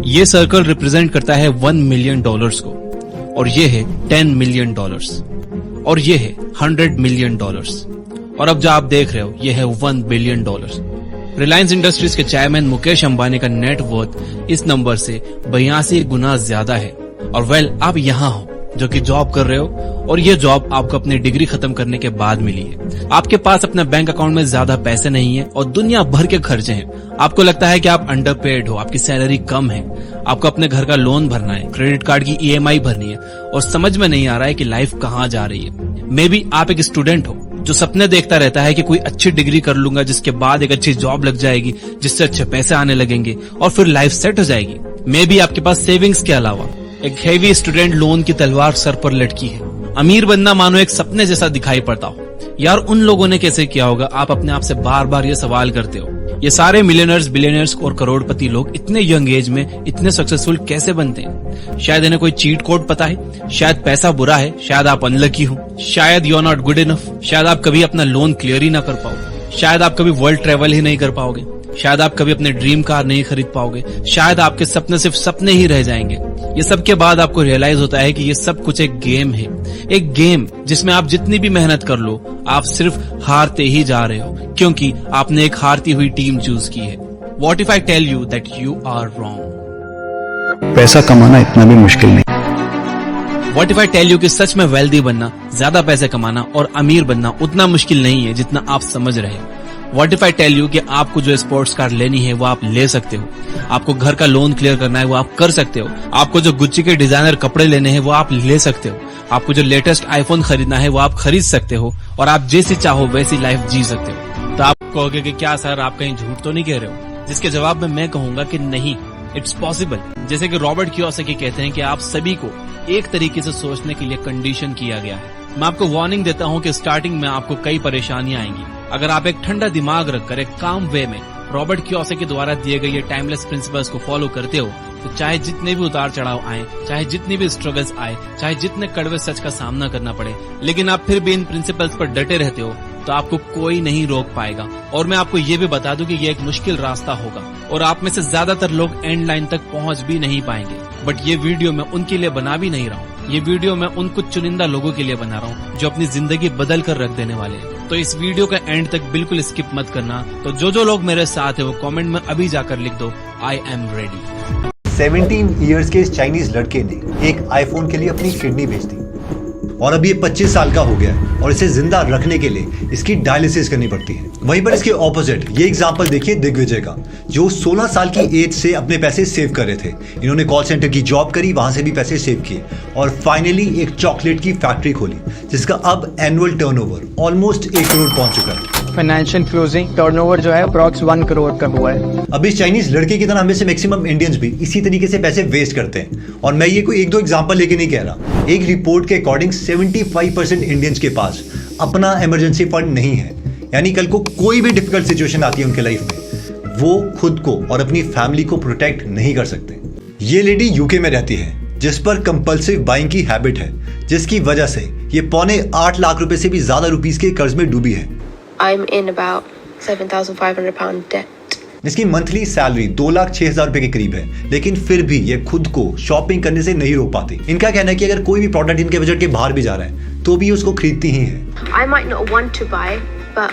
ये circle represent करता है $1 मिलियन को, और ये है $10 मिलियन, और ये है $100 मिलियन, और अब जो आप देख रहे हो ये है $1 बिलियन। रिलायंस इंडस्ट्रीज के चेयरमैन मुकेश अंबानी का नेट वर्थ इस नंबर से 82 गुना ज्यादा है। और वेल, आप यहाँ हो जो कि जॉब कर रहे हो, और ये जॉब आपको अपनी डिग्री खत्म करने के बाद मिली है। आपके पास अपने बैंक अकाउंट में ज्यादा पैसे नहीं है और दुनिया भर के खर्चे हैं। आपको लगता है कि आप अंडरपेड हो, आपकी सैलरी कम है, आपको अपने घर का लोन भरना है, क्रेडिट कार्ड की EMI भरनी है, और समझ में नहीं आ रहा है कि लाइफ कहाँ जा रही है। मे बी आप एक स्टूडेंट हो जो सपने देखता रहता है कि कोई अच्छी डिग्री कर लूंगा जिसके बाद एक अच्छी जॉब लग जाएगी जिससे अच्छे पैसे आने लगेंगे और फिर लाइफ सेट हो जाएगी। मे बी आपके पास सेविंग्स के अलावा एक हेवी स्टूडेंट लोन की तलवार सर पर लटकी है। अमीर बनना मानो एक सपने जैसा दिखाई पड़ता हो। यार, उन लोगों ने कैसे किया होगा, आप अपने आप से बार बार ये सवाल करते हो। ये सारे मिलियनर्स, बिलियनर्स और करोड़पति लोग इतने यंग एज में इतने सक्सेसफुल कैसे बनते हैं? शायद इन्हें कोई चीट कोड पता है, शायद पैसा बुरा है, शायद आप अनलकी हो, शायद you are not good enough, शायद आप कभी अपना लोन क्लियर ही ना कर पाओगे, शायद आप कभी वर्ल्ड ट्रेवल ही नहीं कर पाओगे, शायद आप कभी अपने ड्रीम कार नहीं खरीद पाओगे, शायद आपके सपने सिर्फ सपने ही रह जाएंगे। ये सब के बाद आपको रियलाइज होता है कि ये सब कुछ एक गेम है, एक गेम जिसमें आप जितनी भी मेहनत कर लो आप सिर्फ हारते ही जा रहे हो, क्योंकि आपने एक हारती हुई टीम चूज की है। What if I tell you that you are wrong? पैसा कमाना इतना भी मुश्किल नहीं। What if I tell you कि सच में वेल्दी बनना, ज्यादा पैसे कमाना और अमीर बनना उतना मुश्किल नहीं है जितना आप समझ रहे हो? What if I tell you कि आपको जो स्पोर्ट्स कार लेनी है वो आप ले सकते हो, आपको घर का लोन क्लियर करना है वो आप कर सकते हो, आपको जो गुच्ची के डिजाइनर कपड़े लेने हैं वो आप ले सकते हो, आपको जो लेटेस्ट आईफोन खरीदना है वो आप खरीद सकते हो, और आप जैसी चाहो वैसी लाइफ जी सकते हो। तो आप कहोगे कि क्या सर आप कहीं झूठ तो नहीं कह रहे हो? जिसके जवाब में मैं कहूंगा कि नहीं, इट्स पॉसिबल। जैसे कि रॉबर्ट कियोसाकी कहते हैं कि आप सभी को एक तरीके से सोचने के लिए कंडीशन किया गया है। मैं आपको वार्निंग देता हूं कि स्टार्टिंग में आपको कई परेशानियां आएंगी। अगर आप एक ठंडा दिमाग रखकर एक काम वे में रॉबर्ट कियोसाकी द्वारा दिए गए ये टाइमलेस प्रिंसिपल्स को फॉलो करते हो, तो चाहे जितने भी उतार चढ़ाव आए, चाहे जितनी भी स्ट्रगल्स आए, चाहे जितने कड़वे सच का सामना करना पड़े, लेकिन आप फिर भी इन प्रिंसिपल्स पर डटे रहते हो, तो आपको कोई नहीं रोक पाएगा। और मैं आपको ये भी बता दूं कि ये एक मुश्किल रास्ता होगा और आप में से ज्यादातर लोग एंड लाइन तक पहुंच भी नहीं पाएंगे। बट ये वीडियो मैं उनके लिए बना भी नहीं रहा हूँ, ये वीडियो मैं उन कुछ चुनिंदा लोगों के लिए बना रहा हूँ जो अपनी जिंदगी बदल कर रख देने वाले हैं। तो इस वीडियो का एंड तक बिल्कुल स्किप मत करना। तो जो लोग मेरे साथ है वो कमेंट में अभी जाकर लिख दो, आई एम रेडी। 17 इयर्स के इस चाइनीज लड़के ने एक आईफोन के लिए अपनी किडनी बेच दी और अब ये 25 साल का हो गया है और इसे जिंदा रखने के लिए इसकी डायलिसिस करनी पड़ती है। वहीं पर इसके ऑपोजिट ये एग्जांपल देखिए दिग्विजय का, जो 16 साल की एज से अपने पैसे सेव कर रहे थे। इन्होंने कॉल सेंटर की जॉब करी, वहां से भी पैसे सेव किए और फाइनली एक चॉकलेट की फैक्ट्री खोली जिसका अब एनुअल टर्नओवर ऑलमोस्ट 1 करोड़ पहुंच चुका है। फाइनेंशियल क्लोजिंग टर्नओवर जो है अप्रॉक्स 1 करोड़ का हुआ है। अब इस चाइनीज लड़के की तरह हमें से मैक्सिमम इंडियंस भी इसी तरीके से पैसे वेस्ट करते हैं और मैं ये कोई 1-2 एग्जांपल लेके नहीं कह रहा। एक रिपोर्ट के अकॉर्डिंग 75% इंडियंस के पास अपना इमरजेंसी फंड नहीं है, यानी कल को कोई भी डिफिकल्ट सिचुएशन आती है उनके लाइफ में, वो खुद को और अपनी फैमिली को प्रोटेक्ट नहीं कर सकते। ये लेडी यूके में रहती है जिस पर कंपल्सिव बाइंग की हैबिट है, जिसकी वजह से ये पौने 8 लाख रुपए से भी ज्यादा रुपीस के कर्ज में डूबी है। I'm in about £7,500 debt. जिसकी मंथली सैलरी 2,06,000 रुपए के करीब है, लेकिन फिर भी ये खुद को शॉपिंग करने से नहीं रोक पाती। इनका कहना है कि अगर कोई भी प्रोडक्ट इनके बजट के बाहर भी जा रहा है तो भी उसको खरीदती ही है। I might not want to buy, but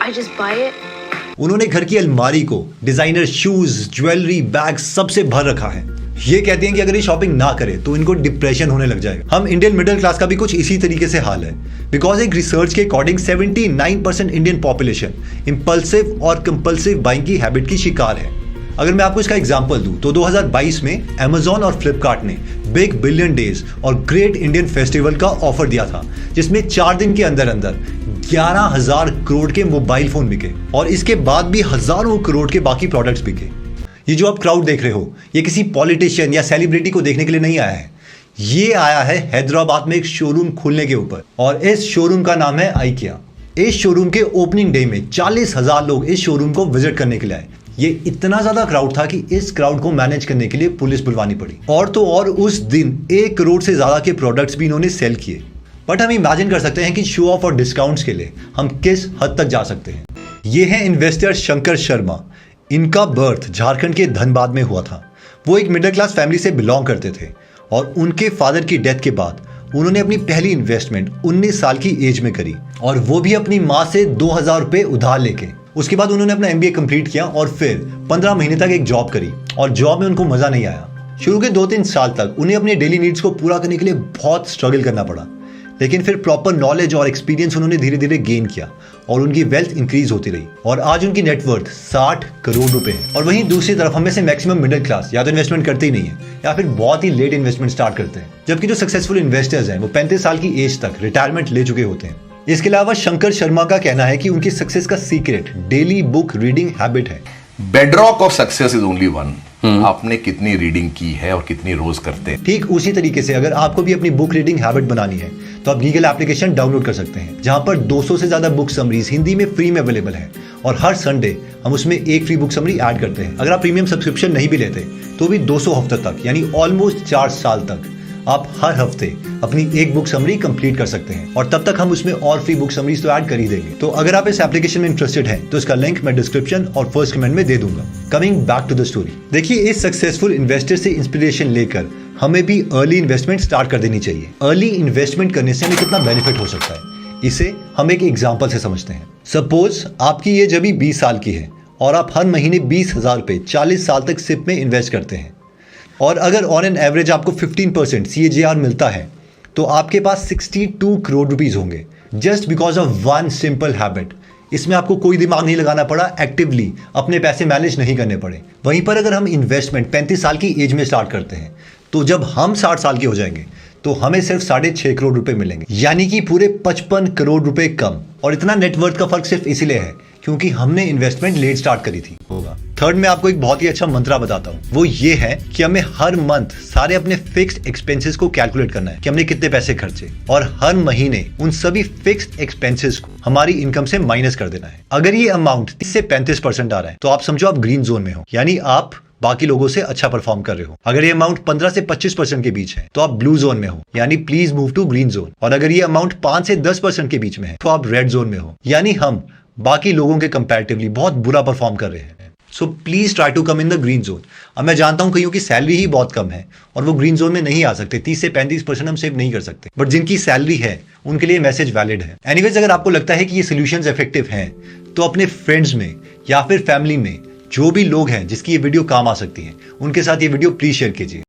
I just buy it. उन्होंने घर की अलमारी को डिजाइनर शूज, ज्वेलरी, बैग सबसे भर रखा है। ये कहते हैं कि अगर ये शॉपिंग ना करे तो इनको डिप्रेशन होने लग जाएगा। हम इंडियन मिडिल क्लास का भी कुछ इसी तरीके से हाल है, बिकॉज एक रिसर्च के अकॉर्डिंग 79% इंडियन पॉपुलेशन इंपल्सिव और कंपल्सिव बाइंग की हैबिट की शिकार है। अगर मैं आपको इसका एग्जांपल दूं तो 2022 में Amazon और फ्लिपकार्ट ने बिग बिलियन डेज और ग्रेट इंडियन फेस्टिवल का ऑफर दिया था, जिसमें 4 दिन के अंदर अंदर 11,000 करोड़ के मोबाइल फोन बिके और इसके बाद भी हजारों करोड़ के बाकी प्रोडक्ट्स बिके। ये जो आप क्राउड देख रहे हो, ये किसी पॉलिटिशियन या सेलिब्रिटी को देखने के लिए नहीं आया है, ये आया है हैदराबाद में एक शोरूम खोलने के ऊपर और इस शोरूम का नाम है IKEA। इस शोरूम के ओपनिंग डे में 40,000 लोग इस शोरूम को विजिट करने के लिए आए। ये इतना ज्यादा क्राउड था कि इस क्राउड को मैनेज करने के लिए पुलिस बुलवानी पड़ी और तो और उस दिन 1 करोड़ से ज्यादा के प्रोडक्ट्स भी इन्होंने सेल किए। बट हम इमेजिन कर सकते हैं कि शो ऑफ और डिस्काउंट्स के लिए हम किस हद तक जा सकते हैं। ये है इन्वेस्टर शंकर शर्मा। इनका बर्थ झारखंड के धनबाद में हुआ था, वो एक मिडिल क्लास फैमिली से बिलोंग करते थे और उनके फादर की डेथ के बाद उन्होंने अपनी पहली इन्वेस्टमेंट 19 साल की एज में करी, और वो भी अपनी माँ से 2000 रुपये उधार लेके। उसके बाद उन्होंने अपना MBA कंप्लीट किया और फिर 15 महीने तक एक जॉब करी, और जॉब में उनको मजा नहीं आया। शुरू के 2-3 साल तक उन्हें अपने डेली नीड्स को पूरा करने के लिए बहुत स्ट्रगल करना पड़ा, लेकिन फिर प्रॉपर नॉलेज और एक्सपीरियंस उन्होंने धीरे धीरे गेन किया और उनकी वेल्थ इंक्रीज होती रही, और आज उनकी नेटवर्थ 60 करोड़ रुपए है। और वहीं दूसरी तरफ हम में से मैक्सिमम मिडिल क्लास या तो इन्वेस्टमेंट करते ही नहीं है या फिर बहुत ही लेट इन्वेस्टमेंट स्टार्ट करते हैं, जबकि जो सक्सेसफुल इन्वेस्टर्स हैं वो 35 साल की एज तक रिटायरमेंट ले चुके होते हैं। इसके अलावा शंकर शर्मा का कहना है कि उनकी सक्सेस का secret daily book reading habit है। Bedrock of success is only one, आपने कितनी रीडिंग की है और कितनी रोज करते हैं। ठीक उसी तरीके से अगर आपको भी अपनी बुक रीडिंग हैबिट बनानी है तो आप गीगल एप्लीकेशन डाउनलोड कर सकते हैं, जहां पर 200 से ज्यादा बुक समरीज हिंदी में फ्री में अवेलेबल है, और हर संडे हम उसमें एक फ्री बुक समरी ऐड करते हैं। अगर आप प्रीमियम सब्सक्रिप्शन नहीं भी लेते तो भी 200 हफ्ते तक यानी ऑलमोस्ट 4 साल तक आप हर हफ्ते अपनी एक बुक समरी कंप्लीट कर सकते हैं, और तब तक हम उसमें और फ्री बुक समरीज तो ऐड कर ही देंगे। तो अगर आप इस एप्लीकेशन में इंटरेस्टेड हैं तो इसका लिंक मैं डिस्क्रिप्शन और फर्स्ट कमेंट में दे दूंगा। Coming back to the story, देखिए इस सक्सेसफुल इन्वेस्टर से इंस्पिरेशन लेकर हमें भी अर्ली इन्वेस्टमेंट स्टार्ट कर देनी चाहिए। अर्ली इन्वेस्टमेंट करने से हमें कितना बेनिफिट हो सकता है, इसे हम एक एग्जाम्पल से समझते हैं। सपोज आपकी एज अभी 20 साल की है और आप हर महीने 20,000 रुपए 40 साल तक सिप में इन्वेस्ट करते हैं, और अगर ऑन एन एवरेज आपको 15% CAGR मिलता है तो आपके पास 62 करोड़ रुपीस होंगे, just because of one simple habit. इसमें आपको कोई दिमाग नहीं लगाना पड़ा, एक्टिवली अपने पैसे मैनेज नहीं करने पड़े। वहीं पर अगर हम इन्वेस्टमेंट 35 साल की एज में स्टार्ट करते हैं तो जब हम 60 साल के हो जाएंगे तो हमें सिर्फ 6.5 करोड़ रुपए मिलेंगे, यानी कि पूरे 55 करोड़ रुपए कम। और इतना नेटवर्थ का फर्क सिर्फ इसीलिए है क्योंकि हमने इन्वेस्टमेंट लेट स्टार्ट करी थी। होगा थर्ड में आपको एक बहुत ही अच्छा मंत्रा बताता हूँ, वो ये है कि हमें हर मंथ सारे अपने फिक्स्ड एक्सपेंसेस को कैलकुलेट करना है कि हमने कितने पैसे खर्चे, और हर महीने उन सभी फिक्स्ड एक्सपेंसेस को हमारी इनकम से माइनस कर देना है। अगर ये अमाउंट 30 से 35% आ रहा है तो आप समझो आप ग्रीन जोन में हो, यानी आप बाकी लोगों से अच्छा परफॉर्म कर रहे हो। अगर ये अमाउंट 15 से 25% के बीच है तो आप ब्लू जोन में हो, यानी please move to green zone. और अगर ये अमाउंट 5 से 10% के बीच में है तो आप रेड जोन में हो, यानी हम बाकी लोगों के कंपैरेटिवली बहुत बुरा परफॉर्म कर रहे हैं। So please try to come in the green zone. अब मैं जानता हूं कईयों की सैलरी ही बहुत कम है और वो ग्रीन जोन में नहीं आ सकते, 30 से 35% हम सेव नहीं कर सकते, बट जिनकी सैलरी है उनके लिए मैसेज वैलिड है। एनीवेज, अगर आपको लगता है कि ये सोल्यूशंस इफेक्टिव हैं तो अपने फ्रेंड्स में या फिर फैमिली में जो भी लोग हैं जिसकी ये वीडियो काम आ सकती है उनके साथ ये वीडियो प्लीज शेयर कीजिए।